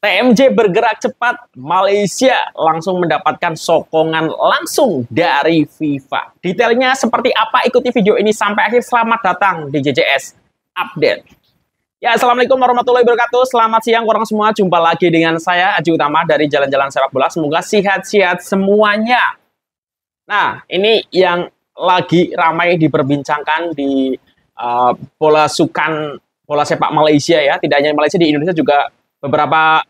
TMJ bergerak cepat, Malaysia langsung mendapatkan sokongan langsung dari FIFA. Detailnya seperti apa? Ikuti video ini sampai akhir. Selamat datang di JJS Update. Ya, Assalamualaikum warahmatullahi wabarakatuh. Selamat siang orang semua. Jumpa lagi dengan saya, Aji Utama dari Jalan-Jalan Sepak Bola. Semoga sehat-sehat semuanya. Nah, ini yang lagi ramai diperbincangkan di bola sepak Malaysia ya. Tidak hanya Malaysia, di Indonesia juga beberapa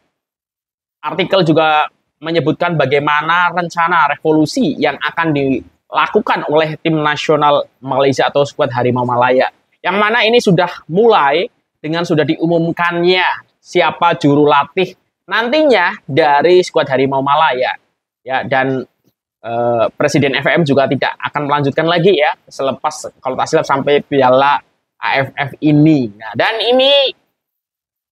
artikel juga menyebutkan bagaimana rencana revolusi yang akan dilakukan oleh tim nasional Malaysia atau skuad Harimau Malaya. Yang mana ini sudah mulai dengan sudah diumumkannya siapa juru latih nantinya dari skuad Harimau Malaya. Ya, dan Presiden FFM juga tidak akan melanjutkan lagi ya selepas kalau tak silap sampai Piala AFF ini. Nah, dan ini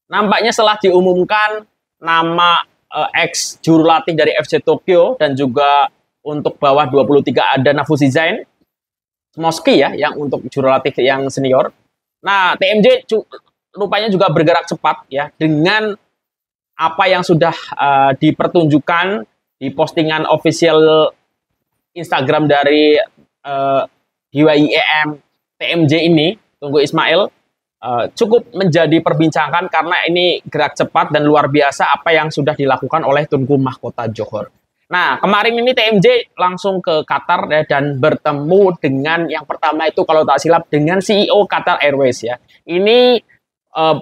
nampaknya setelah diumumkan nama ex juru latih dari FC Tokyo dan juga untuk bawah 23 ada Nafuzi Zain Moski ya yang untuk juru latih yang senior. Nah, TMJ rupanya juga bergerak cepat ya dengan apa yang sudah dipertunjukkan di postingan official Instagram dari HYEM TMJ ini, Tunggu Ismail. Cukup menjadi perbincangan karena ini gerak cepat dan luar biasa apa yang sudah dilakukan oleh Tunku Mahkota Johor. Nah, kemarin ini TMJ langsung ke Qatar ya, dan bertemu dengan yang pertama itu kalau tak silap dengan CEO Qatar Airways ya. Ini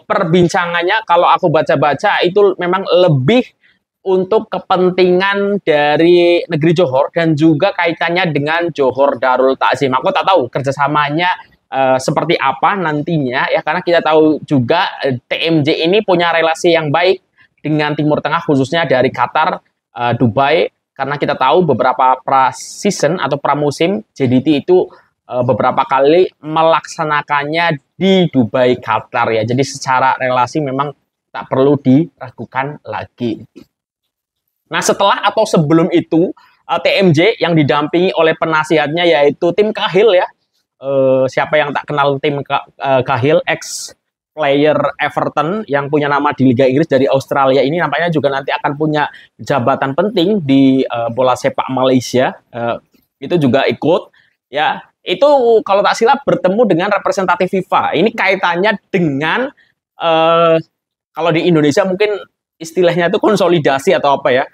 perbincangannya kalau aku baca-baca itu memang lebih untuk kepentingan dari negeri Johor dan juga kaitannya dengan Johor Darul Takzim. Aku tak tahu kerjasamanya seperti apa nantinya ya, karena kita tahu juga TMJ ini punya relasi yang baik dengan Timur Tengah khususnya dari Qatar, Dubai, karena kita tahu beberapa pra-season atau pramusim JDT itu beberapa kali melaksanakannya di Dubai, Qatar ya. Jadi secara relasi memang tak perlu diragukan lagi. Nah, setelah atau sebelum itu TMJ yang didampingi oleh penasihatnya yaitu Tim Cahill ya. Siapa yang tak kenal Tim Cahill, ex player Everton yang punya nama di Liga Inggris dari Australia ini, nampaknya juga nanti akan punya jabatan penting di bola sepak Malaysia. Itu juga ikut ya. Itu kalau tak silap bertemu dengan representatif FIFA. Ini kaitannya dengan kalau di Indonesia mungkin istilahnya itu konsolidasi atau apa ya,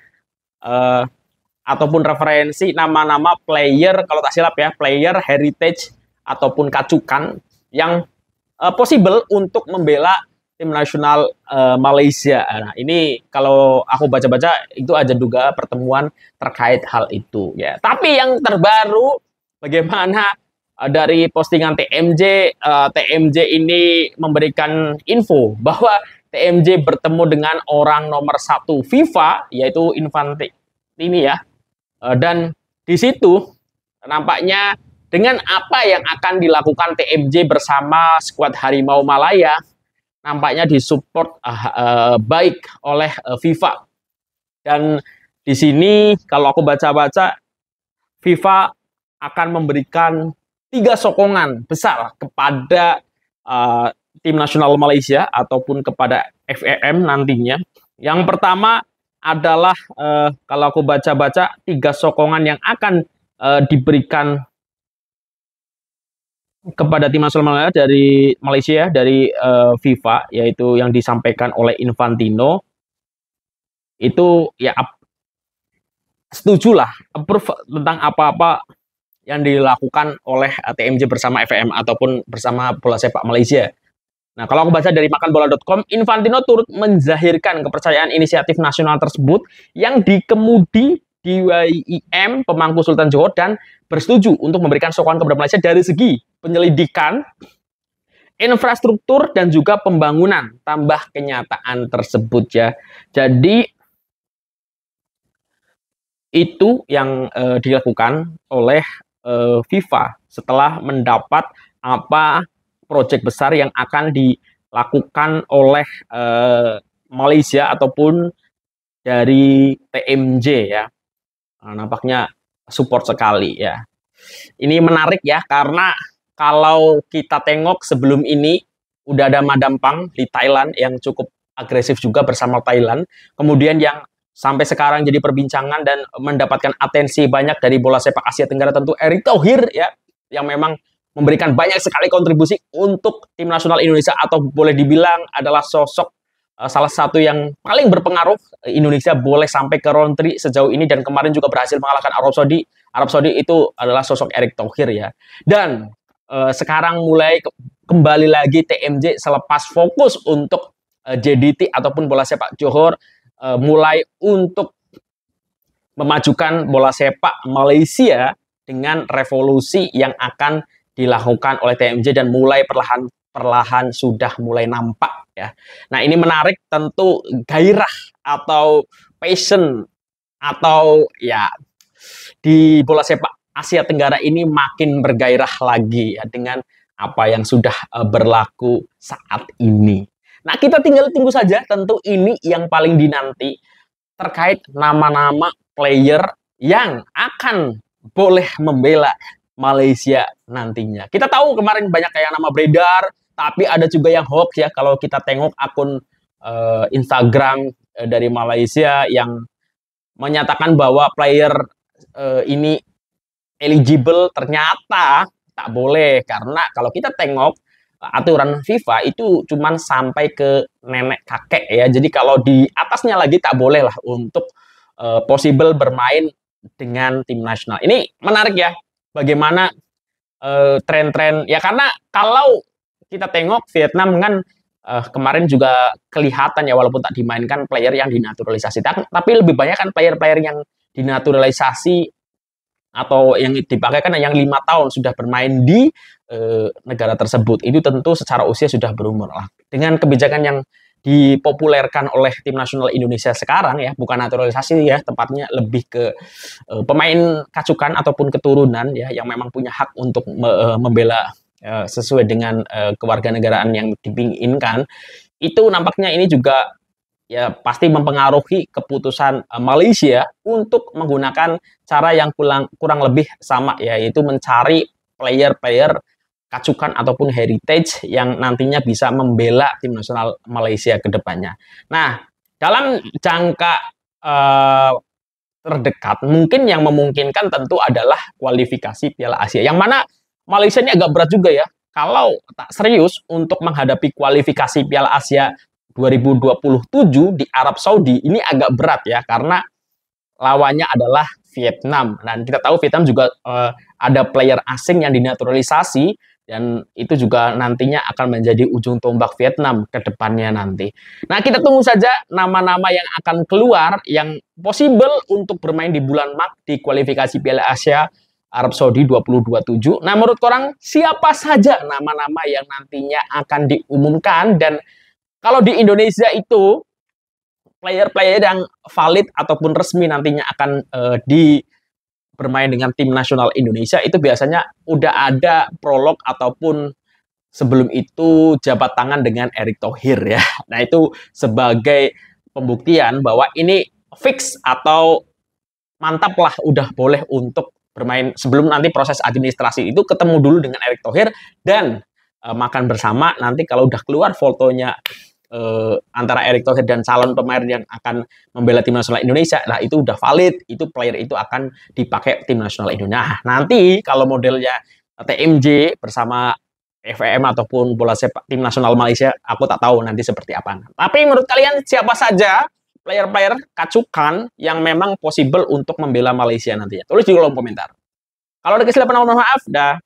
ataupun referensi nama-nama player kalau tak silap ya, player heritage ataupun kacukan yang possible untuk membela tim nasional Malaysia. Nah, ini kalau aku baca-baca itu aja juga pertemuan terkait hal itu ya. Tapi yang terbaru bagaimana dari postingan TMJ, TMJ ini memberikan info bahwa TMJ bertemu dengan orang nomor 1 FIFA yaitu Infantino ya. Dan di situ nampaknya dengan apa yang akan dilakukan TMJ bersama skuad Harimau Malaya, nampaknya disupport baik oleh FIFA. Dan di sini kalau aku baca-baca, FIFA akan memberikan 3 sokongan besar kepada tim nasional Malaysia ataupun kepada FFM nantinya. Yang pertama adalah kalau aku baca-baca 3 sokongan yang akan diberikan kepada tim nasional dari Malaysia dari FIFA, yaitu yang disampaikan oleh Infantino itu ya setujulah approve tentang apa-apa yang dilakukan oleh TMJ bersama FFM ataupun bersama bola sepak Malaysia. Nah, kalau aku baca dari makanbola.com, Infantino turut menzahirkan kepercayaan inisiatif nasional tersebut yang dikemudi di YIM pemangku Sultan Johor dan bersetuju untuk memberikan sokongan kepada Malaysia dari segi penyelidikan, infrastruktur dan juga pembangunan. Tambah kenyataan tersebut ya. Jadi itu yang dilakukan oleh FIFA setelah mendapat apa proyek besar yang akan dilakukan oleh Malaysia ataupun dari TMJ ya. Nah, nampaknya support sekali ya. Ini menarik ya, karena kalau kita tengok sebelum ini udah ada Madam Pang di Thailand yang cukup agresif juga bersama Thailand. Kemudian yang sampai sekarang jadi perbincangan dan mendapatkan atensi banyak dari bola sepak Asia Tenggara tentu Erick Thohir ya, yang memang memberikan banyak sekali kontribusi untuk tim nasional Indonesia, atau boleh dibilang adalah sosok salah satu yang paling berpengaruh Indonesia boleh sampai ke round 3 sejauh ini, dan kemarin juga berhasil mengalahkan Arab Saudi. Arab Saudi itu adalah sosok Erick Thohir ya. Dan sekarang mulai kembali lagi TMJ selepas fokus untuk JDT ataupun bola sepak Johor, mulai untuk memajukan bola sepak Malaysia dengan revolusi yang akan dilakukan oleh TMJ dan mulai perlahan sudah mulai nampak ya. Nah, ini menarik, tentu gairah atau passion atau ya di bola sepak Asia Tenggara ini makin bergairah lagi ya dengan apa yang sudah berlaku saat ini. Nah, kita tinggal tunggu saja, tentu ini yang paling dinanti terkait nama-nama player yang akan boleh membela Malaysia nantinya. Kita tahu kemarin banyak kayak nama beredar, tapi ada juga yang hoax ya. Kalau kita tengok akun Instagram dari Malaysia yang menyatakan bahwa player ini eligible, ternyata tak boleh, karena kalau kita tengok aturan FIFA itu cuman sampai ke nenek kakek ya. Jadi kalau di atasnya lagi tak boleh lah untuk possible bermain dengan tim nasional. Ini menarik ya, bagaimana tren-tren ya, karena kalau kita tengok Vietnam kan kemarin juga kelihatan ya, walaupun tak dimainkan player yang dinaturalisasi, tapi lebih banyak kan player-player yang dinaturalisasi atau yang dipakai kan yang 5 tahun sudah bermain di negara tersebut. Itu tentu secara usia sudah berumur lah. Dengan kebijakan yang dipopulerkan oleh tim nasional Indonesia sekarang ya, bukan naturalisasi ya, tepatnya lebih ke pemain kacukan ataupun keturunan ya, yang memang punya hak untuk membela sesuai dengan kewarganegaraan yang diinginkan. Itu nampaknya ini juga ya pasti mempengaruhi keputusan Malaysia untuk menggunakan cara yang kurang lebih sama, yaitu mencari player-player kacukan ataupun heritage yang nantinya bisa membela tim nasional Malaysia ke depannya. Nah, dalam jangka terdekat, mungkin yang memungkinkan tentu adalah kualifikasi Piala Asia, yang mana Malaysia ini agak berat juga ya. Kalau tak serius untuk menghadapi kualifikasi Piala Asia 2027 di Arab Saudi, ini agak berat ya, karena lawannya adalah Vietnam. Dan kita tahu Vietnam juga ada player asing yang dinaturalisasi, dan itu juga nantinya akan menjadi ujung tombak Vietnam ke depannya nanti. Nah, kita tunggu saja nama-nama yang akan keluar yang possible untuk bermain di bulan Maret di kualifikasi Piala Asia Arab Saudi 2027. Nah, menurut korang siapa saja nama-nama yang nantinya akan diumumkan, dan kalau di Indonesia itu player-player yang valid ataupun resmi nantinya akan bermain dengan tim nasional Indonesia, itu biasanya udah ada prolog ataupun sebelum itu jabat tangan dengan Erick Thohir ya. Nah, itu sebagai pembuktian bahwa ini fix atau mantap lah, udah boleh untuk bermain. Sebelum nanti proses administrasi itu ketemu dulu dengan Erick Thohir dan makan bersama. Nanti kalau udah keluar fotonya antara Erick Thohir dan calon pemain yang akan membela tim nasional Indonesia, nah itu udah valid, itu player itu akan dipakai tim nasional Indonesia. Nah, nanti kalau modelnya TMJ bersama FVM ataupun bola sepak tim nasional Malaysia, aku tak tahu nanti seperti apa. Tapi menurut kalian siapa saja player-player kacukan yang memang possible untuk membela Malaysia nantinya? Tulis di kolom komentar. Kalau ada kesilapan, mohon maaf. Dah.